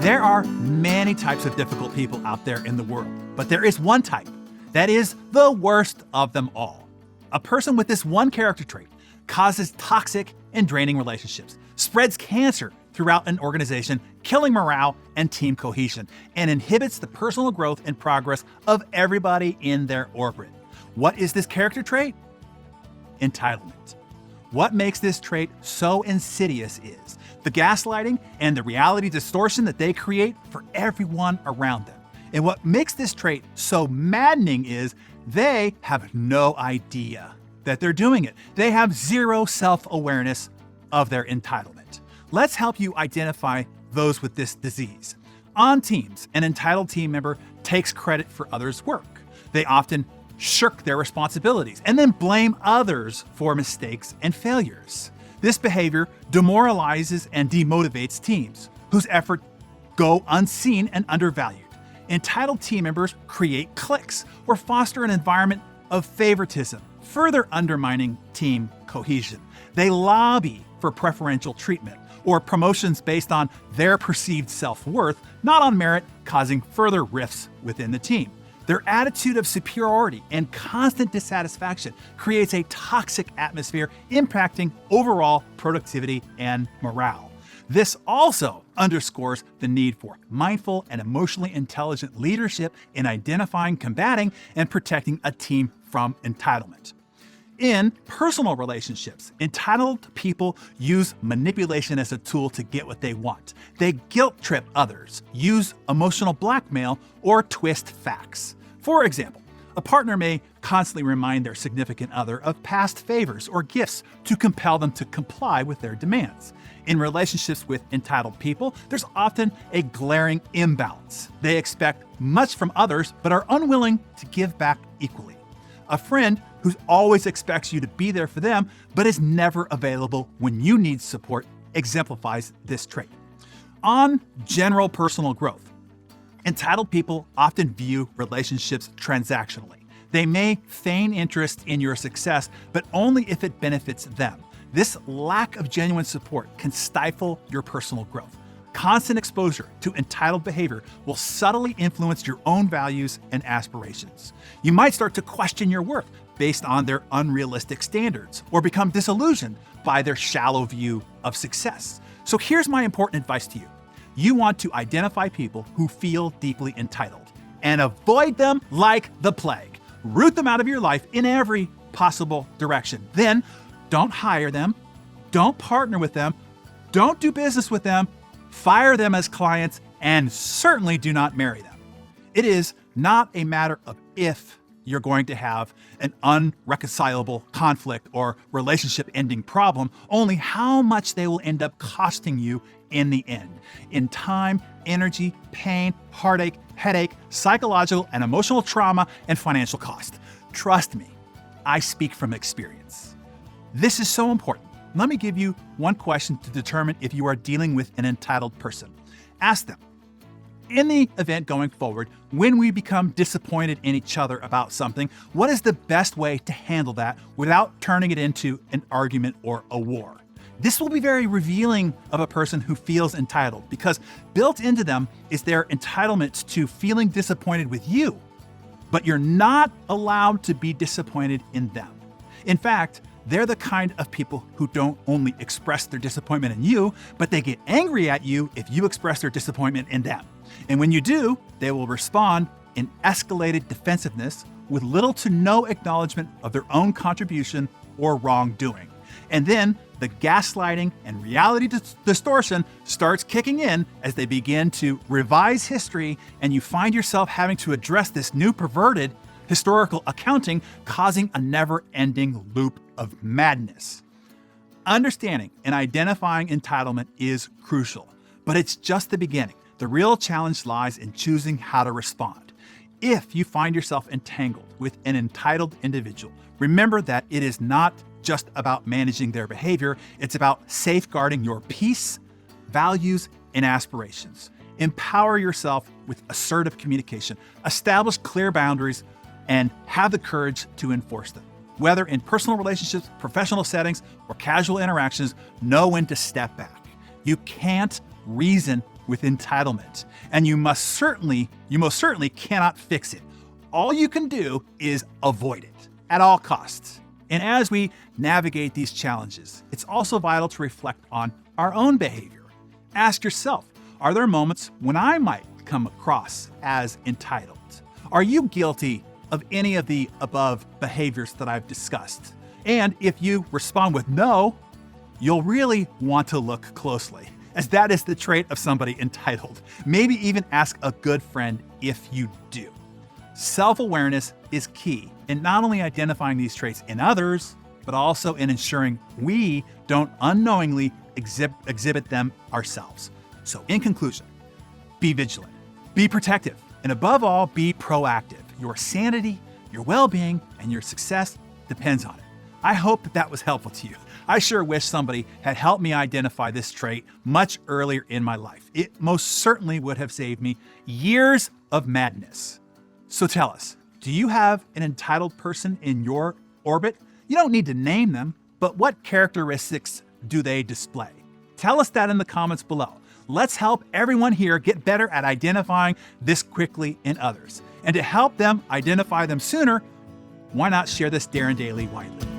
There are many types of difficult people out there in the world, but there is one type that is the worst of them all. A person with this one character trait causes toxic and draining relationships, spreads cancer throughout an organization, killing morale and team cohesion, and inhibits the personal growth and progress of everybody in their orbit. What is this character trait? Entitlement. What makes this trait so insidious is the gaslighting and the reality distortion that they create for everyone around them. And what makes this trait so maddening is they have no idea that they're doing it. They have zero self-awareness of their entitlement. Let's help you identify those with this disease. On teams, an entitled team member takes credit for others' work. They often shirk their responsibilities and then blame others for mistakes and failures. This behavior demoralizes and demotivates teams whose efforts go unseen and undervalued. Entitled team members create cliques or foster an environment of favoritism, further undermining team cohesion. They lobby for preferential treatment or promotions based on their perceived self-worth, not on merit, causing further rifts within the team. Their attitude of superiority and constant dissatisfaction creates a toxic atmosphere impacting overall productivity and morale. This also underscores the need for mindful and emotionally intelligent leadership in identifying, combating, and protecting a team from entitlement. In personal relationships, entitled people use manipulation as a tool to get what they want. They guilt trip others, use emotional blackmail, or twist facts. For example, a partner may constantly remind their significant other of past favors or gifts to compel them to comply with their demands. In relationships with entitled people, there's often a glaring imbalance. They expect much from others, but are unwilling to give back equally. A friend who always expects you to be there for them, but is never available when you need support, exemplifies this trait. On general personal growth, entitled people often view relationships transactionally. They may feign interest in your success, but only if it benefits them. This lack of genuine support can stifle your personal growth. Constant exposure to entitled behavior will subtly influence your own values and aspirations. You might start to question your worth based on their unrealistic standards, or become disillusioned by their shallow view of success. So here's my important advice to you. You want to identify people who feel deeply entitled and avoid them like the plague. Root them out of your life in every possible direction. Then don't hire them, don't partner with them, don't do business with them, fire them as clients, and certainly do not marry them. It is not a matter of if you're going to have an unreconcilable conflict or relationship-ending problem, only how much they will end up costing you in the end. In time, energy, pain, heartache, headache, psychological and emotional trauma, and financial cost. Trust me, I speak from experience. This is so important. Let me give you one question to determine if you are dealing with an entitled person. Ask them, in the event going forward, when we become disappointed in each other about something, what is the best way to handle that without turning it into an argument or a war? This will be very revealing of a person who feels entitled, because built into them is their entitlement to feeling disappointed with you, but you're not allowed to be disappointed in them. In fact, they're the kind of people who don't only express their disappointment in you, but they get angry at you if you express their disappointment in them. And when you do, they will respond in escalated defensiveness with little to no acknowledgement of their own contribution or wrongdoing. And then the gaslighting and reality distortion starts kicking in as they begin to revise history, and you find yourself having to address this new perverted historical accounting, causing a never-ending loop of madness. Understanding and identifying entitlement is crucial, but it's just the beginning. The real challenge lies in choosing how to respond. If you find yourself entangled with an entitled individual, remember that it is not just about managing their behavior, it's about safeguarding your peace, values, and aspirations. Empower yourself with assertive communication, establish clear boundaries, and have the courage to enforce them. Whether in personal relationships, professional settings, or casual interactions, know when to step back. You can't reason with entitlement, and you most certainly cannot fix it. All you can do is avoid it at all costs. And as we navigate these challenges, it's also vital to reflect on our own behavior. Ask yourself, are there moments when I might come across as entitled? Are you guilty of any of the above behaviors that I've discussed? And if you respond with no, you'll really want to look closely, as that is the trait of somebody entitled. Maybe even ask a good friend if you do. Self-awareness is key in not only identifying these traits in others, but also in ensuring we don't unknowingly exhibit them ourselves. So in conclusion, be vigilant, be protective, and above all, be proactive. Your sanity, your well-being, and your success depends on it. I hope that was helpful to you. I sure wish somebody had helped me identify this trait much earlier in my life. It most certainly would have saved me years of madness. So tell us, do you have an entitled person in your orbit? You don't need to name them, but what characteristics do they display? Tell us that in the comments below. Let's help everyone here get better at identifying this quickly in others. And to help them identify them sooner, why not share this Darren Daily widely?